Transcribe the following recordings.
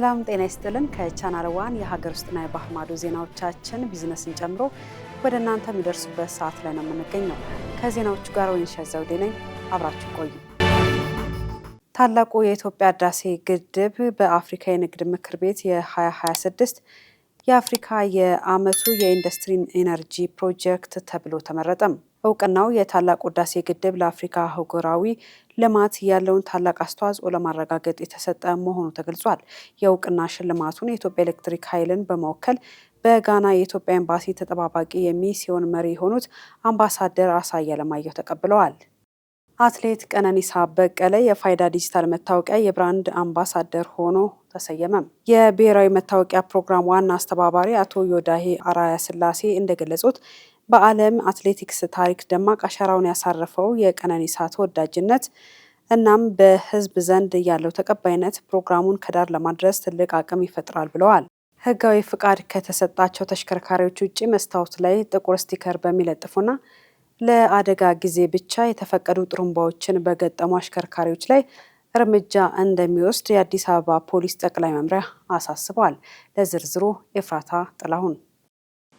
ሰላም ጤና ይስጥልን ከቻናል ዋን የሀገር ውስጥና የባህር ማዶ ዜናዎቻችን ቢዝነስን ጨምሮ ወደ እናንተ የሚደርሱበት ሰዓት ላይ ነው የምንገኘው። ከዜናዎቹ ጋር ወይንሸት ዘውዴ ነኝ። አብራችሁ ቆዩ። ታላቁ የኢትዮጵያ ህዳሴ ግድብ በአፍሪካ የንግድ ምክር ቤት የ2026 የአፍሪካ የዓመቱ የኢንዱስትሪ ኢነርጂ ፕሮጀክት ተብሎ ተመረጠም። እውቅናው የታላቁ ህዳሴ ግድብ ለአፍሪካ አህጉራዊ ልማት ያለውን ታላቅ አስተዋጽኦ ለማረጋገጥ የተሰጠ መሆኑ ተገልጿል። የእውቅና ሽልማቱን የኢትዮጵያ ኤሌክትሪክ ኃይልን በመወከል በጋና የኢትዮጵያ ኤምባሲ ተጠባባቂ የሚስዮን መሪ የሆኑት አምባሳደር አሳየ አለማየሁ ተቀብለዋል። አትሌት ቀነኒሳ በቀለ የፋይዳ ዲጂታል መታወቂያ የብራንድ አምባሳደር ሆኖ ተሰየመ። የብሔራዊ መታወቂያ ፕሮግራም ዋና አስተባባሪ አቶ ዮዳሄ አራያ ስላሴ እንደገለጹት በዓለም አትሌቲክስ ታሪክ ደማቅ አሻራውን ያሳረፈው የቀነኒሳ ተወዳጅነት እናም በህዝብ ዘንድ ያለው ተቀባይነት ፕሮግራሙን ከዳር ለማድረስ ትልቅ አቅም ይፈጥራል ብለዋል። ህጋዊ ፍቃድ ከተሰጣቸው ተሽከርካሪዎች ውጭ መስታወት ላይ ጥቁር ስቲከር በሚለጥፉና ለአደጋ ጊዜ ብቻ የተፈቀዱ ጥሩምባዎችን በገጠሙ አሽከርካሪዎች ላይ እርምጃ እንደሚወስድ የአዲስ አበባ ፖሊስ ጠቅላይ መምሪያ አሳስቧል። ለዝርዝሩ ኤፍራታ ጥላሁን።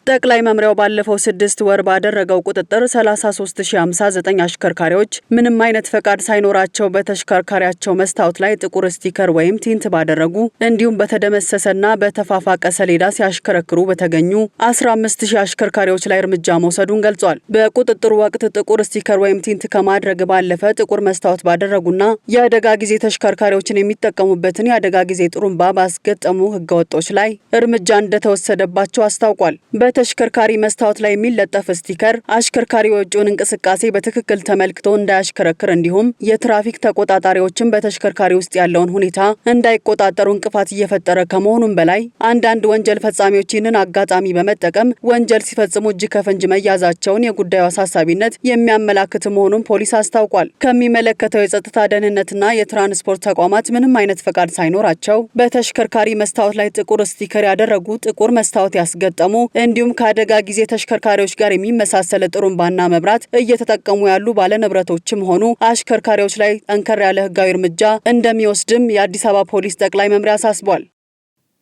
ጠቅላይ መምሪያው ባለፈው 6 ወር ባደረገው ቁጥጥር 33059 አሽከርካሪዎች ምንም አይነት ፈቃድ ሳይኖራቸው በተሽከርካሪያቸው መስታወት ላይ ጥቁር ስቲከር ወይም ቲንት ባደረጉ እንዲሁም በተደመሰሰና በተፋፋቀ ሰሌዳ ሲያሽከረክሩ በተገኙ 15000 አሽከርካሪዎች ላይ እርምጃ መውሰዱን ገልጿል። በቁጥጥሩ ወቅት ጥቁር ስቲከር ወይም ቲንት ከማድረግ ባለፈ ጥቁር መስታወት ባደረጉና የአደጋ ጊዜ ተሽከርካሪዎችን የሚጠቀሙበትን የአደጋ ጊዜ ጥሩምባ ባስገጠሙ ህገወጦች ላይ እርምጃ እንደተወሰደባቸው አስታውቋል። በተሽከርካሪ መስታወት ላይ የሚለጠፍ ስቲከር አሽከርካሪ የውጭውን እንቅስቃሴ በትክክል ተመልክቶ እንዳያሽከረክር እንዲሁም የትራፊክ ተቆጣጣሪዎችን በተሽከርካሪ ውስጥ ያለውን ሁኔታ እንዳይቆጣጠሩ እንቅፋት እየፈጠረ ከመሆኑም በላይ አንዳንድ ወንጀል ፈጻሚዎች ይህንን አጋጣሚ በመጠቀም ወንጀል ሲፈጽሙ እጅ ከፍንጅ መያዛቸውን የጉዳዩ አሳሳቢነት የሚያመላክት መሆኑን ፖሊስ አስታውቋል። ከሚመለከተው የጸጥታ ደህንነትና የትራንስፖርት ተቋማት ምንም አይነት ፈቃድ ሳይኖራቸው በተሽከርካሪ መስታወት ላይ ጥቁር ስቲከር ያደረጉ፣ ጥቁር መስታወት ያስገጠሙ እንዲሁም ከአደጋ ጊዜ ተሽከርካሪዎች ጋር የሚመሳሰል ጥሩምባና መብራት እየተጠቀሙ ያሉ ባለንብረቶችም ሆኑ አሽከርካሪዎች ላይ ጠንከር ያለ ህጋዊ እርምጃ እንደሚወስድም የአዲስ አበባ ፖሊስ ጠቅላይ መምሪያ አሳስቧል።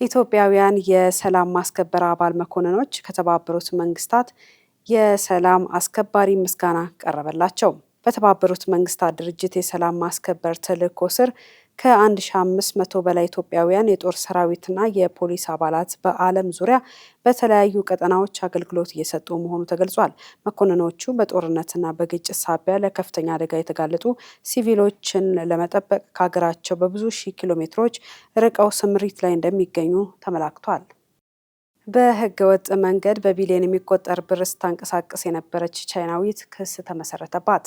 ኢትዮጵያውያን የሰላም ማስከበር አባል መኮንኖች ከተባበሩት መንግስታት የሰላም አስከባሪ ምስጋና ቀረበላቸው። በተባበሩት መንግስታት ድርጅት የሰላም ማስከበር ተልዕኮ ስር ከ1500 በላይ ኢትዮጵያውያን የጦር ሰራዊትና የፖሊስ አባላት በዓለም ዙሪያ በተለያዩ ቀጠናዎች አገልግሎት እየሰጡ መሆኑ ተገልጿል። መኮንኖቹ በጦርነትና በግጭት ሳቢያ ለከፍተኛ አደጋ የተጋለጡ ሲቪሎችን ለመጠበቅ ከሀገራቸው በብዙ ሺህ ኪሎ ሜትሮች ርቀው ስምሪት ላይ እንደሚገኙ ተመላክቷል። በህገወጥ መንገድ በቢሊዮን የሚቆጠር ብር ስታንቀሳቀስ የነበረች ቻይናዊት ክስ ተመሰረተባት።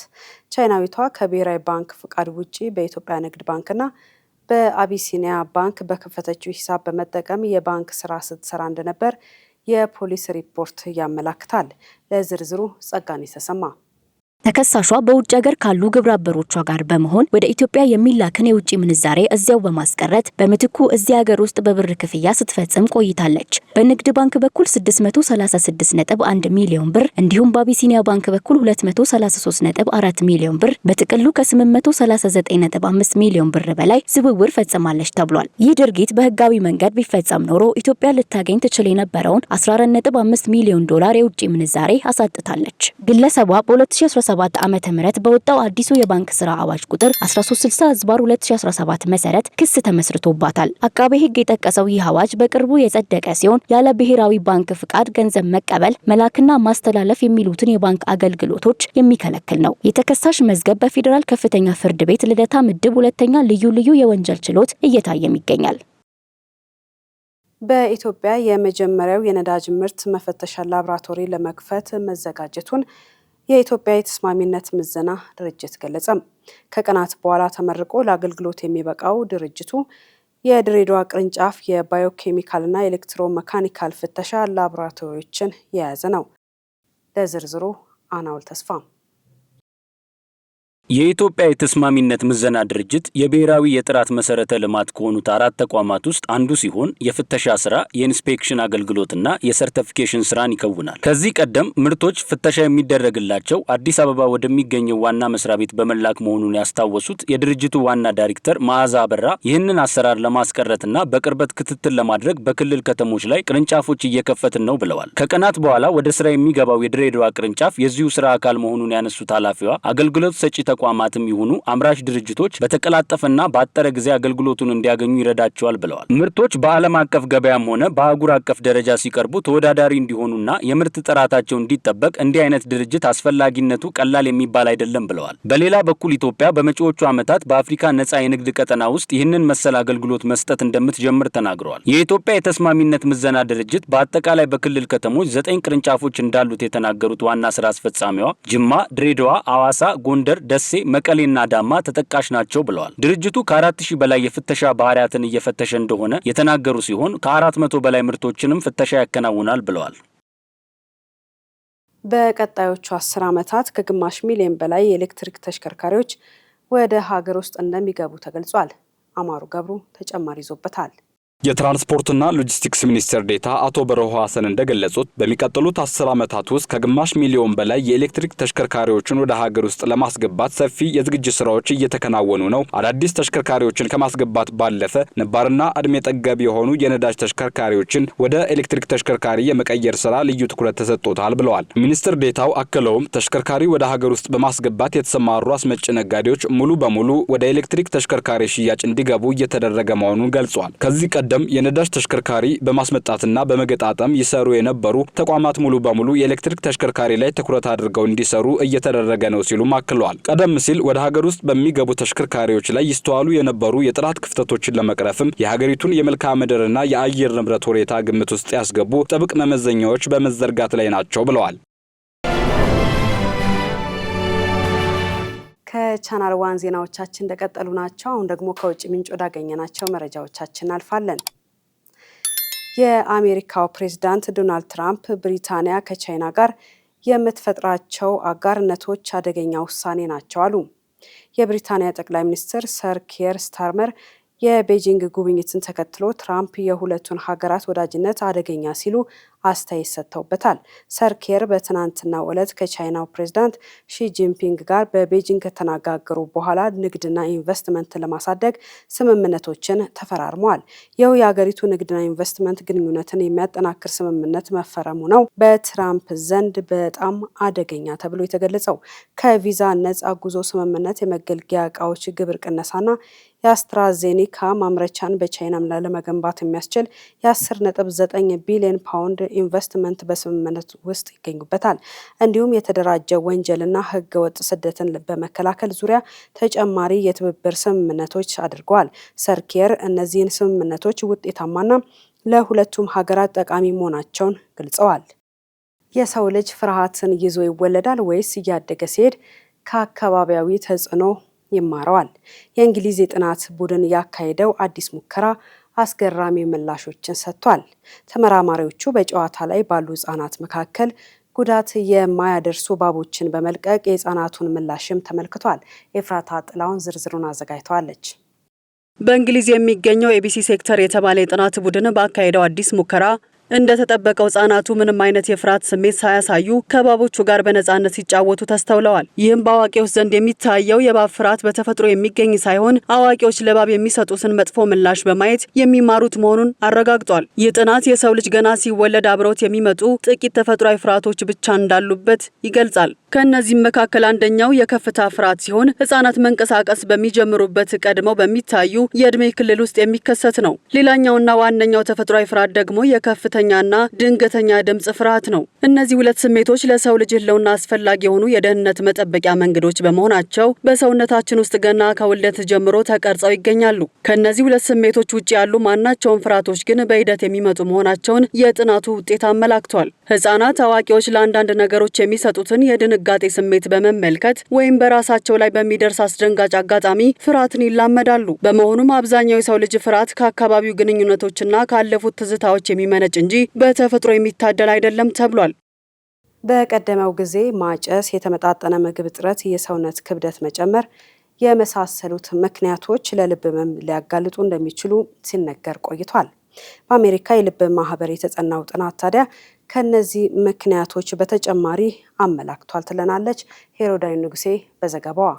ቻይናዊቷ ከብሔራዊ ባንክ ፍቃድ ውጪ በኢትዮጵያ ንግድ ባንክና በአቢሲኒያ ባንክ በከፈተችው ሂሳብ በመጠቀም የባንክ ስራ ስትሰራ እንደነበር የፖሊስ ሪፖርት ያመላክታል። ለዝርዝሩ ጸጋኔ ተሰማ። ተከሳሿ በውጭ ሀገር ካሉ ግብረ አበሮቿ ጋር በመሆን ወደ ኢትዮጵያ የሚላክን የውጭ ምንዛሬ እዚያው በማስቀረት በምትኩ እዚያ ሀገር ውስጥ በብር ክፍያ ስትፈጽም ቆይታለች። በንግድ ባንክ በኩል 636.1 ሚሊዮን ብር እንዲሁም በአቢሲኒያ ባንክ በኩል 233.4 ሚሊዮን ብር በጥቅሉ ከ839.5 ሚሊዮን ብር በላይ ዝውውር ፈጽማለች ተብሏል። ይህ ድርጊት በህጋዊ መንገድ ቢፈጸም ኖሮ ኢትዮጵያ ልታገኝ ትችል የነበረውን 14.5 ሚሊዮን ዶላር የውጭ ምንዛሬ አሳጥታለች። ግለሰቧ በ2017 ዓመተ ምህረት በወጣው አዲሱ የባንክ ስራ አዋጅ ቁጥር 1360/2017 መሰረት ክስ ተመስርቶባታል። አቃቤ ህግ የጠቀሰው ይህ አዋጅ በቅርቡ የጸደቀ ሲሆን ያለ ብሔራዊ ባንክ ፍቃድ ገንዘብ መቀበል፣ መላክና ማስተላለፍ የሚሉትን የባንክ አገልግሎቶች የሚከለክል ነው። የተከሳሽ መዝገብ በፌዴራል ከፍተኛ ፍርድ ቤት ልደታ ምድብ ሁለተኛ ልዩ የወንጀል ችሎት እየታየም ይገኛል። በኢትዮጵያ የመጀመሪያው የነዳጅ ምርት መፈተሻ ላቦራቶሪ ለመክፈት መዘጋጀቱን የኢትዮጵያ የተስማሚነት ምዘና ድርጅት ገለጸም። ከቀናት በኋላ ተመርቆ ለአገልግሎት የሚበቃው ድርጅቱ የድሬዳዋ ቅርንጫፍ የባዮኬሚካልና ኤሌክትሮ መካኒካል ፍተሻ ላቦራቶሪዎችን የያዘ ነው። ለዝርዝሩ አናውል ተስፋ። የኢትዮጵያ የተስማሚነት ምዘና ድርጅት የብሔራዊ የጥራት መሰረተ ልማት ከሆኑት 4 ተቋማት ውስጥ አንዱ ሲሆን የፍተሻ ስራ፣ የኢንስፔክሽን አገልግሎትና የሰርቲፊኬሽን ስራን ይከውናል። ከዚህ ቀደም ምርቶች ፍተሻ የሚደረግላቸው አዲስ አበባ ወደሚገኘው ዋና መስሪያ ቤት በመላክ መሆኑን ያስታወሱት የድርጅቱ ዋና ዳይሬክተር መዓዛ አበራ ይህንን አሰራር ለማስቀረትና በቅርበት ክትትል ለማድረግ በክልል ከተሞች ላይ ቅርንጫፎች እየከፈትን ነው ብለዋል። ከቀናት በኋላ ወደ ስራ የሚገባው የድሬዳዋ ቅርንጫፍ የዚሁ ስራ አካል መሆኑን ያነሱት ኃላፊዋ አገልግሎት ሰጪ ተቋማትም ይሁኑ አምራች ድርጅቶች በተቀላጠፈና በአጠረ ጊዜ አገልግሎቱን እንዲያገኙ ይረዳቸዋል ብለዋል። ምርቶች በዓለም አቀፍ ገበያም ሆነ በአህጉር አቀፍ ደረጃ ሲቀርቡ ተወዳዳሪ እንዲሆኑና የምርት ጥራታቸው እንዲጠበቅ እንዲህ አይነት ድርጅት አስፈላጊነቱ ቀላል የሚባል አይደለም ብለዋል። በሌላ በኩል ኢትዮጵያ በመጪዎቹ ዓመታት በአፍሪካ ነጻ የንግድ ቀጠና ውስጥ ይህንን መሰል አገልግሎት መስጠት እንደምትጀምር ተናግረዋል። የኢትዮጵያ የተስማሚነት ምዘና ድርጅት በአጠቃላይ በክልል ከተሞች 9 ቅርንጫፎች እንዳሉት የተናገሩት ዋና ስራ አስፈጻሚዋ ጅማ፣ ድሬዳዋ፣ አዋሳ፣ ጎንደር፣ ደሴ፣ መቀሌና አዳማ ተጠቃሽ ናቸው ብለዋል። ድርጅቱ ከ4000 በላይ የፍተሻ ባህሪያትን እየፈተሸ እንደሆነ የተናገሩ ሲሆን ከ400 በላይ ምርቶችንም ፍተሻ ያከናውናል ብለዋል። በቀጣዮቹ 10 ዓመታት ከግማሽ ሚሊዮን በላይ የኤሌክትሪክ ተሽከርካሪዎች ወደ ሀገር ውስጥ እንደሚገቡ ተገልጿል። አማሩ ገብሩ ተጨማሪ ይዞበታል። የትራንስፖርትና ሎጂስቲክስ ሚኒስትር ዴኤታ አቶ በረሆ ሐሰን እንደገለጹት በሚቀጥሉት 10 ዓመታት ውስጥ ከግማሽ ሚሊዮን በላይ የኤሌክትሪክ ተሽከርካሪዎችን ወደ ሀገር ውስጥ ለማስገባት ሰፊ የዝግጅት ስራዎች እየተከናወኑ ነው። አዳዲስ ተሽከርካሪዎችን ከማስገባት ባለፈ ነባርና እድሜ ጠገብ የሆኑ የነዳጅ ተሽከርካሪዎችን ወደ ኤሌክትሪክ ተሽከርካሪ የመቀየር ስራ ልዩ ትኩረት ተሰጥቶታል ብለዋል። ሚኒስትር ዴኤታው አክለውም ተሽከርካሪ ወደ ሀገር ውስጥ በማስገባት የተሰማሩ አስመጪ ነጋዴዎች ሙሉ በሙሉ ወደ ኤሌክትሪክ ተሽከርካሪ ሽያጭ እንዲገቡ እየተደረገ መሆኑን ገልጸዋል። ከዚህ ቀደም የነዳጅ ተሽከርካሪ በማስመጣትና በመገጣጠም ይሰሩ የነበሩ ተቋማት ሙሉ በሙሉ የኤሌክትሪክ ተሽከርካሪ ላይ ትኩረት አድርገው እንዲሰሩ እየተደረገ ነው ሲሉ አክለዋል። ቀደም ሲል ወደ ሀገር ውስጥ በሚገቡ ተሽከርካሪዎች ላይ ይስተዋሉ የነበሩ የጥራት ክፍተቶችን ለመቅረፍም የሀገሪቱን የመልክዓ ምድርና የአየር ንብረት ሁኔታ ግምት ውስጥ ያስገቡ ጥብቅ መመዘኛዎች በመዘርጋት ላይ ናቸው ብለዋል። ከቻናል ዋን ዜናዎቻችን እንደቀጠሉ ናቸው። አሁን ደግሞ ከውጭ ምንጭ ወዳገኘናቸው መረጃዎቻችን አልፋለን። የአሜሪካው ፕሬዝዳንት ዶናልድ ትራምፕ ብሪታንያ ከቻይና ጋር የምትፈጥራቸው አጋርነቶች አደገኛ ውሳኔ ናቸው አሉ። የብሪታንያ ጠቅላይ ሚኒስትር ሰር ኪየር ስታርመር የቤጂንግ ጉብኝትን ተከትሎ ትራምፕ የሁለቱን ሀገራት ወዳጅነት አደገኛ ሲሉ አስተያየት ሰጥተውበታል። ሰር ኪየር በትናንትናው ዕለት ከቻይናው ፕሬዝዳንት ሺ ጂንፒንግ ጋር በቤጂንግ ከተነጋገሩ በኋላ ንግድና ኢንቨስትመንት ለማሳደግ ስምምነቶችን ተፈራርመዋል። ይኸው የሀገሪቱ ንግድና ኢንቨስትመንት ግንኙነትን የሚያጠናክር ስምምነት መፈረሙ ነው በትራምፕ ዘንድ በጣም አደገኛ ተብሎ የተገለጸው። ከቪዛ ነጻ ጉዞ ስምምነት፣ የመገልገያ እቃዎች ግብር ቅነሳና የአስትራዜኒካ ማምረቻን በቻይናም ላይ ለመገንባት የሚያስችል የ10.9 ቢሊዮን ፓውንድ ኢንቨስትመንት በስምምነት ውስጥ ይገኙበታል። እንዲሁም የተደራጀ ወንጀልና ሕገወጥ ስደትን በመከላከል ዙሪያ ተጨማሪ የትብብር ስምምነቶች አድርገዋል። ሰር ኪየር እነዚህን ስምምነቶች ውጤታማና ለሁለቱም ሀገራት ጠቃሚ መሆናቸውን ገልጸዋል። የሰው ልጅ ፍርሃትን ይዞ ይወለዳል ወይስ እያደገ ሲሄድ ከአካባቢያዊ ተጽዕኖ ይማረዋል? የእንግሊዝ የጥናት ቡድን ያካሄደው አዲስ ሙከራ አስገራሚ ምላሾችን ሰጥቷል። ተመራማሪዎቹ በጨዋታ ላይ ባሉ ህጻናት መካከል ጉዳት የማያደርሱ እባቦችን በመልቀቅ የህጻናቱን ምላሽም ተመልክቷል። ኤፍራታ ጥላውን ዝርዝሩን አዘጋጅተዋለች። በእንግሊዝ የሚገኘው ኤቢሲ ሴክተር የተባለ የጥናት ቡድን ባካሄደው አዲስ ሙከራ እንደተጠበቀው ህጻናቱ ምንም አይነት የፍርሃት ስሜት ሳያሳዩ ከእባቦቹ ጋር በነጻነት ሲጫወቱ ተስተውለዋል። ይህም በአዋቂዎች ዘንድ የሚታየው የእባብ ፍርሃት በተፈጥሮ የሚገኝ ሳይሆን አዋቂዎች ለእባብ የሚሰጡትን መጥፎ ምላሽ በማየት የሚማሩት መሆኑን አረጋግጧል። ይህ ጥናት የሰው ልጅ ገና ሲወለድ አብረውት የሚመጡ ጥቂት ተፈጥሯዊ ፍርሃቶች ብቻ እንዳሉበት ይገልጻል። ከእነዚህም መካከል አንደኛው የከፍታ ፍርሃት ሲሆን ህጻናት መንቀሳቀስ በሚጀምሩበት ቀድመው በሚታዩ የእድሜ ክልል ውስጥ የሚከሰት ነው። ሌላኛውና ዋነኛው ተፈጥሯዊ ፍርሃት ደግሞ የከፍተኛና ድንገተኛ ድምጽ ፍርሃት ነው። እነዚህ ሁለት ስሜቶች ለሰው ልጅ ህልውና አስፈላጊ የሆኑ የደህንነት መጠበቂያ መንገዶች በመሆናቸው በሰውነታችን ውስጥ ገና ከውልደት ጀምሮ ተቀርጸው ይገኛሉ። ከእነዚህ ሁለት ስሜቶች ውጭ ያሉ ማናቸውም ፍርሃቶች ግን በሂደት የሚመጡ መሆናቸውን የጥናቱ ውጤት አመላክቷል። ህጻናት አዋቂዎች ለአንዳንድ ነገሮች የሚሰጡትን የድንጋጤ ስሜት በመመልከት ወይም በራሳቸው ላይ በሚደርስ አስደንጋጭ አጋጣሚ ፍርሃትን ይላመዳሉ። በመሆኑም አብዛኛው የሰው ልጅ ፍርሃት ከአካባቢው ግንኙነቶችና ካለፉት ትዝታዎች የሚመነጭ እንጂ በተፈጥሮ የሚታደል አይደለም ተብሏል። በቀደመው ጊዜ ማጨስ፣ የተመጣጠነ ምግብ እጥረት፣ የሰውነት ክብደት መጨመር የመሳሰሉት ምክንያቶች ለልብ ህመም ሊያጋልጡ እንደሚችሉ ሲነገር ቆይቷል። በአሜሪካ የልብ ማህበር የተጠናው ጥናት ታዲያ ከነዚህ ምክንያቶች በተጨማሪ አመላክቷል ትለናለች ሄሮዳይ ንጉሴ በዘገባዋ።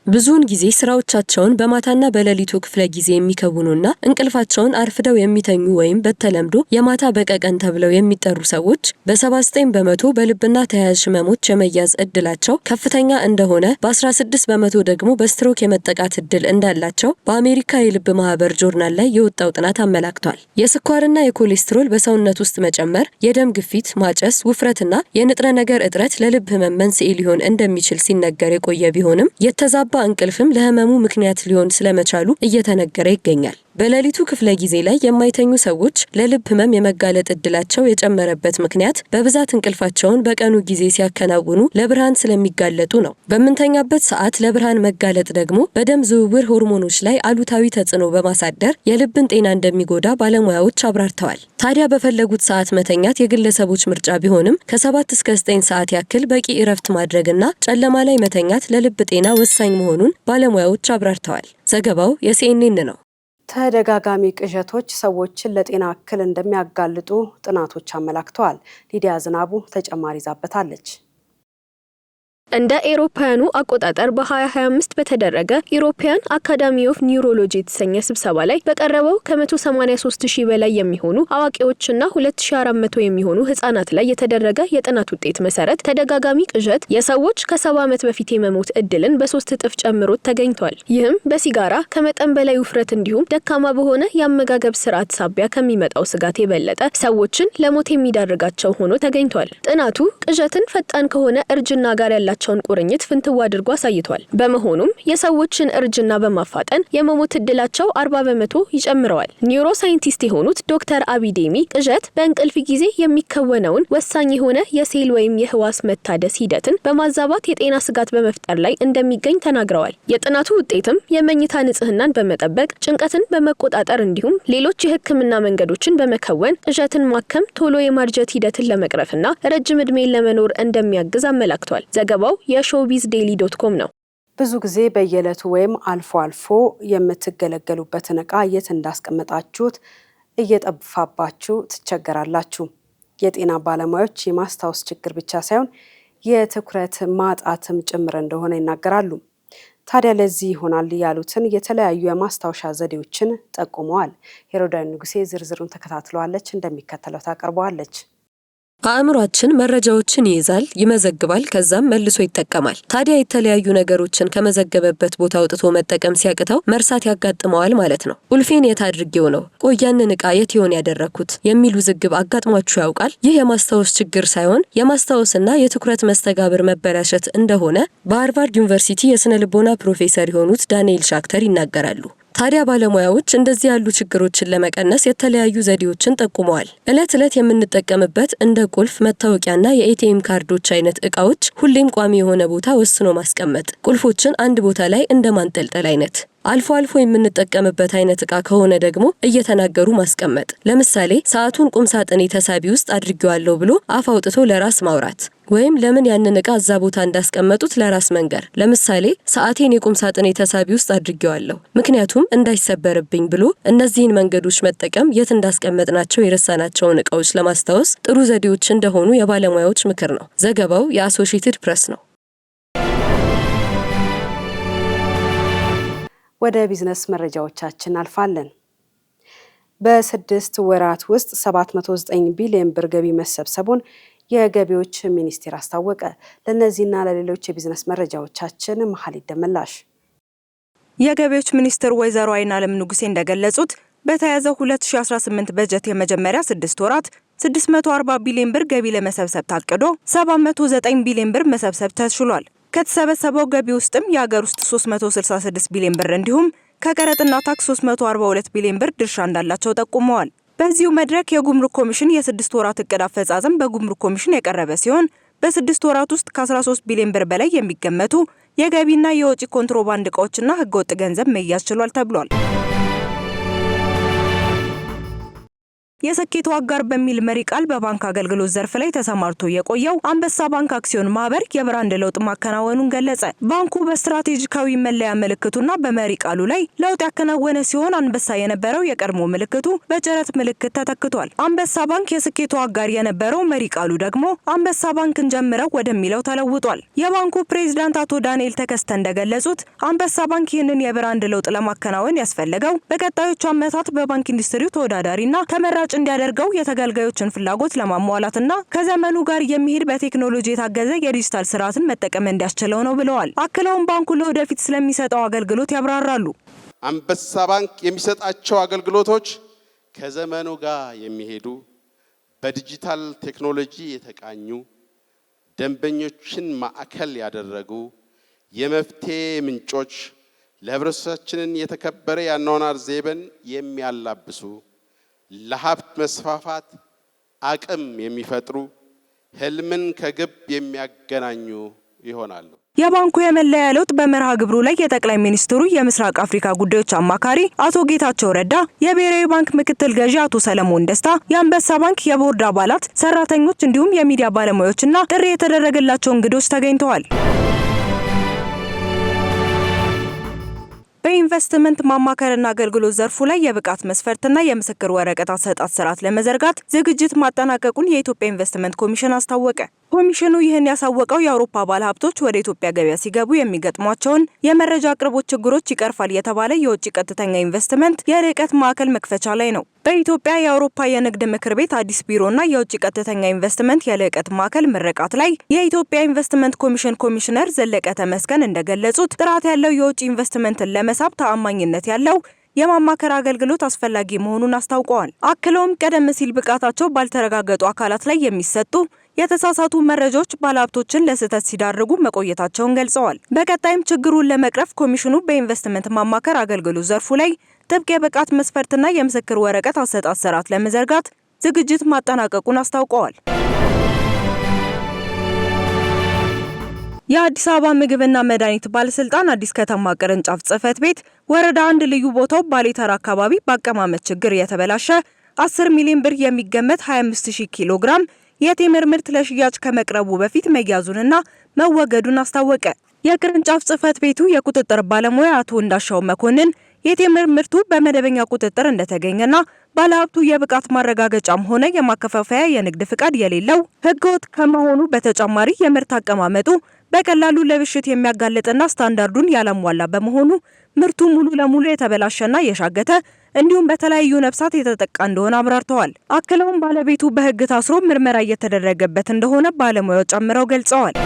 ብዙውን ጊዜ ስራዎቻቸውን በማታና በሌሊቱ ክፍለ ጊዜ የሚከውኑና እንቅልፋቸውን አርፍደው የሚተኙ ወይም በተለምዶ የማታ በቀቀን ተብለው የሚጠሩ ሰዎች በ79 በመቶ በልብና ተያያዥ ህመሞች የመያዝ እድላቸው ከፍተኛ እንደሆነ፣ በ16 በመቶ ደግሞ በስትሮክ የመጠቃት እድል እንዳላቸው በአሜሪካ የልብ ማህበር ጆርናል ላይ የወጣው ጥናት አመላክቷል። የስኳርና የኮሌስትሮል በሰውነት ውስጥ መጨመር፣ የደም ግፊት፣ ማጨስ፣ ውፍረትና የንጥረ ነገር እጥረት ለልብ ህመም መንስኤ ሊሆን እንደሚችል ሲነገር የቆየ ቢሆንም የተዛባ እንቅልፍም ለህመሙ ምክንያት ሊሆን ስለመቻሉ እየተነገረ ይገኛል። በሌሊቱ ክፍለ ጊዜ ላይ የማይተኙ ሰዎች ለልብ ህመም የመጋለጥ እድላቸው የጨመረበት ምክንያት በብዛት እንቅልፋቸውን በቀኑ ጊዜ ሲያከናውኑ ለብርሃን ስለሚጋለጡ ነው። በምንተኛበት ሰዓት ለብርሃን መጋለጥ ደግሞ በደም ዝውውር ሆርሞኖች ላይ አሉታዊ ተጽዕኖ በማሳደር የልብን ጤና እንደሚጎዳ ባለሙያዎች አብራርተዋል። ታዲያ በፈለጉት ሰዓት መተኛት የግለሰቦች ምርጫ ቢሆንም ከ7 እስከ 9 ሰዓት ያክል በቂ እረፍት ማድረግና ጨለማ ላይ መተኛት ለልብ ጤና ወሳኝ መሆኑን ባለሙያዎች አብራርተዋል። ዘገባው የሲኤንኤን ነው። ተደጋጋሚ ቅዠቶች ሰዎችን ለጤና እክል እንደሚያጋልጡ ጥናቶች አመላክተዋል። ሊዲያ ዝናቡ ተጨማሪ ይዛበታለች። እንደ ኤሮፓያኑ አቆጣጠር በ2025 በተደረገ ኢሮፒያን አካዳሚ ኦፍ ኒውሮሎጂ የተሰኘ ስብሰባ ላይ በቀረበው ከ183,000 በላይ የሚሆኑ አዋቂዎችና 2400 የሚሆኑ ህጻናት ላይ የተደረገ የጥናት ውጤት መሰረት ተደጋጋሚ ቅዠት የሰዎች ከ70 ዓመት በፊት የመሞት እድልን በ3 እጥፍ ጨምሮት ተገኝቷል። ይህም በሲጋራ ከመጠን በላይ ውፍረት እንዲሁም ደካማ በሆነ የአመጋገብ ስርዓት ሳቢያ ከሚመጣው ስጋት የበለጠ ሰዎችን ለሞት የሚዳርጋቸው ሆኖ ተገኝቷል። ጥናቱ ቅዠትን ፈጣን ከሆነ እርጅና ጋር ያላቸው ቁርኝት ፍንትው አድርጎ አሳይቷል። በመሆኑም የሰዎችን እርጅና በማፋጠን የመሞት እድላቸው 40 በመቶ ይጨምረዋል። ኒውሮ ሳይንቲስት የሆኑት ዶክተር አቢዴሚ ቅዠት በእንቅልፍ ጊዜ የሚከወነውን ወሳኝ የሆነ የሴል ወይም የህዋስ መታደስ ሂደትን በማዛባት የጤና ስጋት በመፍጠር ላይ እንደሚገኝ ተናግረዋል። የጥናቱ ውጤትም የመኝታ ንጽህናን በመጠበቅ ጭንቀትን በመቆጣጠር እንዲሁም ሌሎች የህክምና መንገዶችን በመከወን ቅዠትን ማከም ቶሎ የማርጀት ሂደትን ለመቅረፍና ረጅም እድሜን ለመኖር እንደሚያግዝ አመላክቷል። ዘገባው የshowbizdaily.com ነው። ብዙ ጊዜ በየዕለቱ ወይም አልፎ አልፎ የምትገለገሉበትን እቃ የት እንዳስቀመጣችሁት እየጠፋባችሁ ትቸገራላችሁ። የጤና ባለሙያዎች የማስታወስ ችግር ብቻ ሳይሆን የትኩረት ማጣትም ጭምር እንደሆነ ይናገራሉ። ታዲያ ለዚህ ይሆናል ያሉትን የተለያዩ የማስታወሻ ዘዴዎችን ጠቁመዋል። ሄሮዳይ ንጉሴ ዝርዝሩን ተከታትለዋለች፣ እንደሚከተለው ታቀርበዋለች። አእምሯችን መረጃዎችን ይይዛል፣ ይመዘግባል፣ ከዛም መልሶ ይጠቀማል። ታዲያ የተለያዩ ነገሮችን ከመዘገበበት ቦታ አውጥቶ መጠቀም ሲያቅተው መርሳት ያጋጥመዋል ማለት ነው። ቁልፌን የት አድርጌው ነው? ቆይ ያንን ዕቃ የት ይሆን ያደረኩት? የሚሉ ዝግብ አጋጥሟችሁ ያውቃል? ይህ የማስታወስ ችግር ሳይሆን የማስታወስና የትኩረት መስተጋብር መበላሸት እንደሆነ በሃርቫርድ ዩኒቨርሲቲ የስነ ልቦና ፕሮፌሰር የሆኑት ዳንኤል ሻክተር ይናገራሉ። ታዲያ ባለሙያዎች እንደዚህ ያሉ ችግሮችን ለመቀነስ የተለያዩ ዘዴዎችን ጠቁመዋል። ዕለት ዕለት የምንጠቀምበት እንደ ቁልፍ፣ መታወቂያና የኤቲኤም ካርዶች አይነት ዕቃዎች ሁሌም ቋሚ የሆነ ቦታ ወስኖ ማስቀመጥ፣ ቁልፎችን አንድ ቦታ ላይ እንደ ማንጠልጠል አይነት። አልፎ አልፎ የምንጠቀምበት አይነት ዕቃ ከሆነ ደግሞ እየተናገሩ ማስቀመጥ። ለምሳሌ ሰዓቱን ቁም ሳጥኔ ተሳቢ ውስጥ አድርጌዋለሁ ብሎ አፍ አውጥቶ ለራስ ማውራት፣ ወይም ለምን ያንን ዕቃ እዛ ቦታ እንዳስቀመጡት ለራስ መንገር። ለምሳሌ ሰዓቴን የቁም ሳጥኔ ተሳቢ ውስጥ አድርጌዋለሁ ምክንያቱም እንዳይሰበርብኝ ብሎ እነዚህን መንገዶች መጠቀም የት እንዳስቀመጥናቸው የረሳናቸውን ዕቃዎች ለማስታወስ ጥሩ ዘዴዎች እንደሆኑ የባለሙያዎች ምክር ነው። ዘገባው የአሶሺየትድ ፕሬስ ነው። ወደ ቢዝነስ መረጃዎቻችን አልፋለን። በ6 ወራት ውስጥ 709 ቢሊዮን ብር ገቢ መሰብሰቡን የገቢዎች ሚኒስቴር አስታወቀ። ለነዚህና ለሌሎች የቢዝነስ መረጃዎቻችን መሐሊት ደመላሽ። የገቢዎች ሚኒስትር ወይዘሮ አይናለም ንጉሴ እንደገለጹት በተያዘው 2018 በጀት የመጀመሪያ 6 ወራት 640 ቢሊዮን ብር ገቢ ለመሰብሰብ ታቅዶ 709 ቢሊዮን ብር መሰብሰብ ተችሏል። ከተሰበሰበው ገቢ ውስጥም የሀገር ውስጥ 366 ቢሊዮን ብር እንዲሁም ከቀረጥና ታክስ 342 ቢሊዮን ብር ድርሻ እንዳላቸው ጠቁመዋል። በዚሁ መድረክ የጉምሩክ ኮሚሽን የ6 ወራት እቅድ አፈጻጸም በጉምሩክ ኮሚሽን የቀረበ ሲሆን በ6 ወራት ውስጥ ከ13 ቢሊዮን ብር በላይ የሚገመቱ የገቢና የወጪ ኮንትሮባንድ ዕቃዎችና ህገወጥ ገንዘብ መያዝ ችሏል ተብሏል። የስኬቱ አጋር በሚል መሪ ቃል በባንክ አገልግሎት ዘርፍ ላይ ተሰማርቶ የቆየው አንበሳ ባንክ አክሲዮን ማህበር የብራንድ ለውጥ ማከናወኑን ገለጸ። ባንኩ በስትራቴጂካዊ መለያ ምልክቱና በመሪ ቃሉ ላይ ለውጥ ያከናወነ ሲሆን አንበሳ የነበረው የቀድሞ ምልክቱ በጭረት ምልክት ተተክቷል። አንበሳ ባንክ የስኬቱ አጋር የነበረው መሪ ቃሉ ደግሞ አንበሳ ባንክን ጀምረው ወደሚለው ተለውጧል። የባንኩ ፕሬዝዳንት አቶ ዳንኤል ተከስተ እንደገለጹት አንበሳ ባንክ ይህንን የብራንድ ለውጥ ለማከናወን ያስፈለገው በቀጣዮቹ ዓመታት በባንክ ኢንዱስትሪው ተወዳዳሪና ተመራጭ እንዲያደርገው የተገልጋዮችን ፍላጎት ለማሟላትና ከዘመኑ ጋር የሚሄድ በቴክኖሎጂ የታገዘ የዲጂታል ስርዓትን መጠቀም እንዲያስችለው ነው ብለዋል። አክለውም ባንኩ ለወደፊት ስለሚሰጠው አገልግሎት ያብራራሉ። አንበሳ ባንክ የሚሰጣቸው አገልግሎቶች ከዘመኑ ጋር የሚሄዱ በዲጂታል ቴክኖሎጂ የተቃኙ ደንበኞችን ማዕከል ያደረጉ የመፍትሄ ምንጮች ለህብረተሰባችን የተከበረ የአኗኗር ዘይቤን የሚያላብሱ ለሀብት መስፋፋት አቅም የሚፈጥሩ ህልምን ከግብ የሚያገናኙ ይሆናሉ። የባንኩ የመለያ ለውጥ በመርሃ ግብሩ ላይ የጠቅላይ ሚኒስትሩ የምስራቅ አፍሪካ ጉዳዮች አማካሪ አቶ ጌታቸው ረዳ፣ የብሔራዊ ባንክ ምክትል ገዢ አቶ ሰለሞን ደስታ፣ የአንበሳ ባንክ የቦርድ አባላት፣ ሰራተኞች እንዲሁም የሚዲያ ባለሙያዎችና ጥሪ የተደረገላቸው እንግዶች ተገኝተዋል። በኢንቨስትመንት ማማከርና አገልግሎት ዘርፉ ላይ የብቃት መስፈርትና የምስክር ወረቀት አሰጣጥ ስርዓት ለመዘርጋት ዝግጅት ማጠናቀቁን የኢትዮጵያ ኢንቨስትመንት ኮሚሽን አስታወቀ። ኮሚሽኑ ይህን ያሳወቀው የአውሮፓ ባለሀብቶች ወደ ኢትዮጵያ ገበያ ሲገቡ የሚገጥሟቸውን የመረጃ አቅርቦት ችግሮች ይቀርፋል የተባለ የውጭ ቀጥተኛ ኢንቨስትመንት የልዕቀት ማዕከል መክፈቻ ላይ ነው። በኢትዮጵያ የአውሮፓ የንግድ ምክር ቤት አዲስ ቢሮና የውጭ ቀጥተኛ ኢንቨስትመንት የልዕቀት ማዕከል ምረቃት ላይ የኢትዮጵያ ኢንቨስትመንት ኮሚሽን ኮሚሽነር ዘለቀ ተመስገን እንደገለጹት ጥራት ያለው የውጭ ኢንቨስትመንትን ለመሳብ ተአማኝነት ያለው የማማከር አገልግሎት አስፈላጊ መሆኑን አስታውቀዋል። አክለውም ቀደም ሲል ብቃታቸው ባልተረጋገጡ አካላት ላይ የሚሰጡ የተሳሳቱ መረጃዎች ባለሀብቶችን ለስህተት ሲዳርጉ መቆየታቸውን ገልጸዋል። በቀጣይም ችግሩን ለመቅረፍ ኮሚሽኑ በኢንቨስትመንት ማማከር አገልግሎት ዘርፉ ላይ ጥብቅ የብቃት መስፈርትና የምስክር ወረቀት አሰጣጥ ስርዓት ለመዘርጋት ዝግጅት ማጠናቀቁን አስታውቀዋል። የአዲስ አበባ ምግብና መድኃኒት ባለስልጣን አዲስ ከተማ ቅርንጫፍ ጽህፈት ቤት ወረዳ 1 ልዩ ቦታው ባሌተራ አካባቢ በአቀማመጥ ችግር የተበላሸ 10 ሚሊዮን ብር የሚገመት 25000 ኪሎ ግራም የቴምር ምርት ለሽያጭ ከመቅረቡ በፊት መያዙንና መወገዱን አስታወቀ። የቅርንጫፍ ጽህፈት ቤቱ የቁጥጥር ባለሙያ አቶ እንዳሻው መኮንን የቴምር ምርቱ በመደበኛ ቁጥጥር እንደተገኘና ባለሀብቱ የብቃት ማረጋገጫም ሆነ የማከፋፈያ የንግድ ፍቃድ የሌለው ህገወጥ ከመሆኑ በተጨማሪ የምርት አቀማመጡ በቀላሉ ለብሽት የሚያጋልጥና ስታንዳርዱን ያላሟላ በመሆኑ ምርቱ ሙሉ ለሙሉ የተበላሸና የሻገተ እንዲሁም በተለያዩ ነፍሳት የተጠቃ እንደሆነ አብራርተዋል። አክለውም ባለቤቱ በህግ ታስሮ ምርመራ እየተደረገበት እንደሆነ ባለሙያው ጨምረው ገልጸዋል።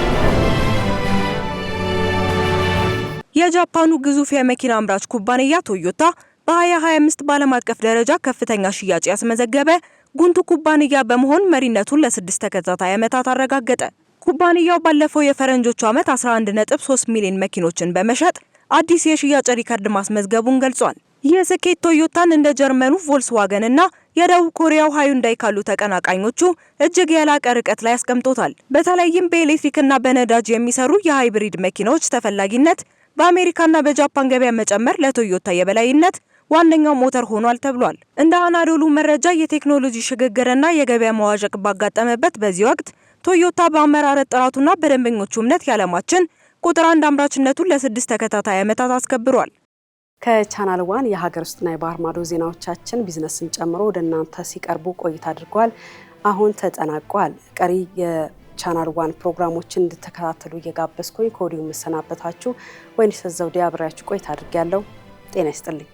የጃፓኑ ግዙፍ የመኪና አምራች ኩባንያ ቶዮታ በ2025 በዓለም አቀፍ ደረጃ ከፍተኛ ሽያጭ ያስመዘገበ ጉንቱ ኩባንያ በመሆን መሪነቱን ለ6 ተከታታይ ዓመታት አረጋገጠ። ኩባንያው ባለፈው የፈረንጆቹ ዓመት 11.3 ሚሊዮን መኪኖችን በመሸጥ አዲስ የሽያጭ ሪከርድ ማስመዝገቡን ገልጿል። ይህ ስኬት ቶዮታን እንደ ጀርመኑ ቮልክስዋገን እና የደቡብ ኮሪያው ሃዩንዳይ ካሉ ተቀናቃኞቹ እጅግ የላቀ ርቀት ላይ አስቀምጦታል። በተለይም በኤሌክትሪክና በነዳጅ የሚሰሩ የሃይብሪድ መኪናዎች ተፈላጊነት በአሜሪካና በጃፓን ገበያ መጨመር ለቶዮታ የበላይነት ዋነኛው ሞተር ሆኗል ተብሏል። እንደ አናዶሉ መረጃ የቴክኖሎጂ ሽግግርና የገበያ መዋዠቅ ባጋጠመበት በዚህ ወቅት ቶዮታ በአመራረት ጥራቱና በደንበኞቹ እምነት የዓለማችን ቁጥር 1 አምራችነቱን ለ6 ተከታታይ ዓመታት አስከብሯል። ከቻናል ዋን የሀገር ውስጥና የባህር ማዶ ዜናዎቻችን ቢዝነስን ጨምሮ ወደ እናንተ ሲቀርቡ ቆይታ አድርጓል። አሁን ተጠናቋል። ቀሪ የቻናል ዋን ፕሮግራሞችን እንድትከታተሉ እየጋበዝኩኝ ከወዲሁ መሰናበታችሁ ወይንሸት ዘውዴ አብሬያችሁ ቆይታ አድርጌያለሁ። ጤና ይስጥልኝ።